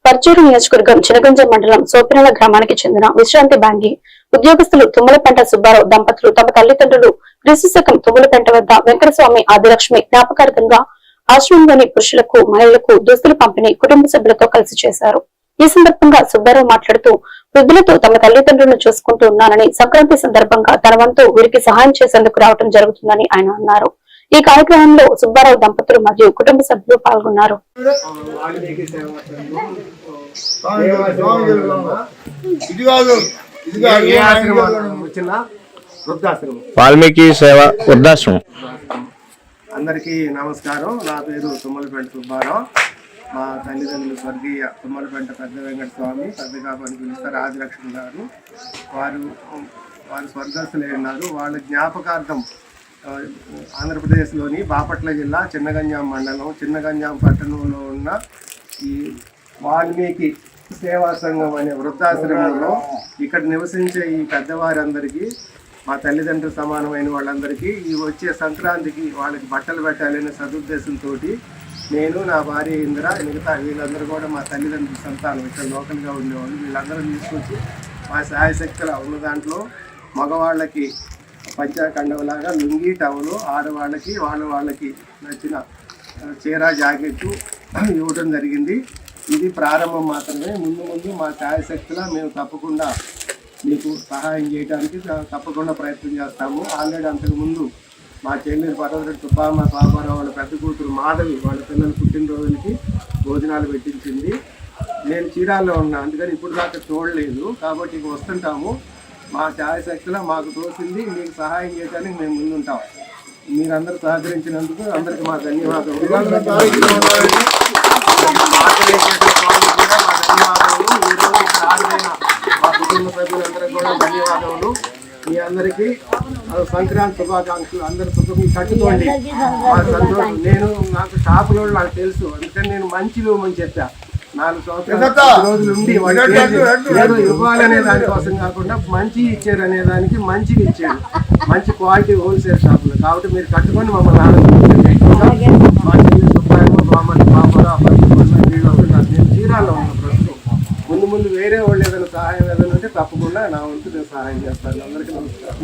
పర్చూరు నియోజకవర్గం చినగంజ మండలం సోపిరాల గ్రామానికి చెందిన విశ్రాంతి బ్యాంకి ఉద్యోగస్తులు తుమ్మలపెంట సుబ్బారావు దంపతులు తమ తల్లిదండ్రులు క్రీస్తుశకం తుమ్మలపెంట వద్ద వెంకటస్వామి ఆదిలక్ష్మి జ్ఞాపకార్థంగా ఆశ్రమంలోని పురుషులకు మహిళలకు దుస్తులు పంపిణీ కుటుంబ సభ్యులతో కలిసి చేశారు. ఈ సందర్భంగా సుబ్బారావు మాట్లాడుతూ వృద్ధులతో తమ తల్లిదండ్రులను చూసుకుంటూ ఉన్నానని, సంక్రాంతి సందర్భంగా తన వంతు వీరికి సహాయం చేసేందుకు రావడం జరుగుతుందని ఆయన అన్నారు. ఈ కార్యక్రమంలో సుబ్బారావు దంపతులు మరియు కుటుంబ సభ్యులు పాల్గొన్నారు. వాల్మీకి సేవ వృద్ధాశ్రమం. అందరికీ నమస్కారం. నా పేరు తుమ్మలపెంట సుబ్బారావు. మా తల్లిదండ్రులు స్వర్గీయ తుమ్మలపెంట పెద్ద వెంకటస్వామి, పెద్దగా పని పిలుస్తారు ఆదిలక్ష్మి గారు. వారు స్వర్గస్థులై ఉన్నారు. వాళ్ళ జ్ఞాపకార్థం ఆంధ్రప్రదేశ్లోని బాపట్ల జిల్లా చిన్నగంజాం మండలం చిన్నగంజాం పట్టణంలో ఉన్న ఈ వాల్మీకి సేవా సంఘం అనే వృద్ధాశ్రమంలో ఇక్కడ నివసించే ఈ పెద్దవారందరికీ, మా తల్లిదండ్రులు సమానమైన వాళ్ళందరికీ ఈ వచ్చే సంక్రాంతికి వాళ్ళకి బట్టలు పెట్టాలనే సదుద్దేశంతో నేను, నా భార్య ఇందిర, మిగతా వీళ్ళందరూ కూడా మా తల్లిదండ్రుల సంతానం ఇక్కడ లోకల్గా ఉండేవాళ్ళు. వీళ్ళందరూ తీసుకొచ్చి మా శాయశక్తుల ఉన్న దాంట్లో మగవాళ్ళకి పంచాకండవలాగా లుంగి టవలు, ఆడవాళ్ళకి వాళ్ళకి నచ్చిన చీర జాకెట్టు ఇవ్వడం జరిగింది. ఇది ప్రారంభం మాత్రమే. ముందు మా శాయశక్తుల మేము తప్పకుండా మీకు సహాయం చేయడానికి తప్పకుండా ప్రయత్నం చేస్తాము. ఆల్రెడీ అంతకుముందు మా చెల్లెలు పర్వతరెడ్డి సుబ్బమ్మ బాబారావు వాళ్ళ పెద్ద కూతురు మాధవి వాళ్ళ పిల్లల పుట్టినరోజులకి భోజనాలు పెట్టించింది. నేను చీరాల్లో ఉన్నా, అందుకని ఇప్పుడు దాకా చూడలేదు. కాబట్టి ఇక వస్తుంటాము. మా ఛాయశక్తిలో మాకు తోచింది మీకు సహాయం చేయడానికి మేము ముందుంటాం. మీరందరూ సహకరించినందుకు అందరికీ మా ధన్యవాదాలు. మా కుటుంబ సభ్యులందరికీ కూడా ధన్యవాదములు. మీ అందరికీ సంక్రాంతి శుభాకాంక్షలు. అందరి కుటుంబం కట్టుకోండి. మా సంతోషం. నాకు షాపులో నాకు తెలుసు, అందుకని నేను మంచి ఇవ్వమని చెప్పా. 4 సంవత్సరాలు రోజులు ఉండి ఏదో ఇవ్వాలనే దానికోసం కాకుండా మంచి ఇచ్చారు అనే దానికి మంచిగా ఇచ్చాడు. మంచి క్వాలిటీ హోల్సేల్ షాపులు. కాబట్టి మీరు కట్టుకొని మమ్మల్ని ఆనందించండి. మా చెల్లి సుబ్బాయమ్మ, బామ్మని, బాబారావు వీళ్ళు వస్తున్నారు. నేను చీరాల్లో ఉన్న ప్రస్తుతం. ముందు వేరే వాళ్ళు ఏదైనా సహాయం ఏదైనా ఉంటే తప్పకుండా నా వంతు నేను సహాయం చేస్తాను. అందరికీ నమస్కారం.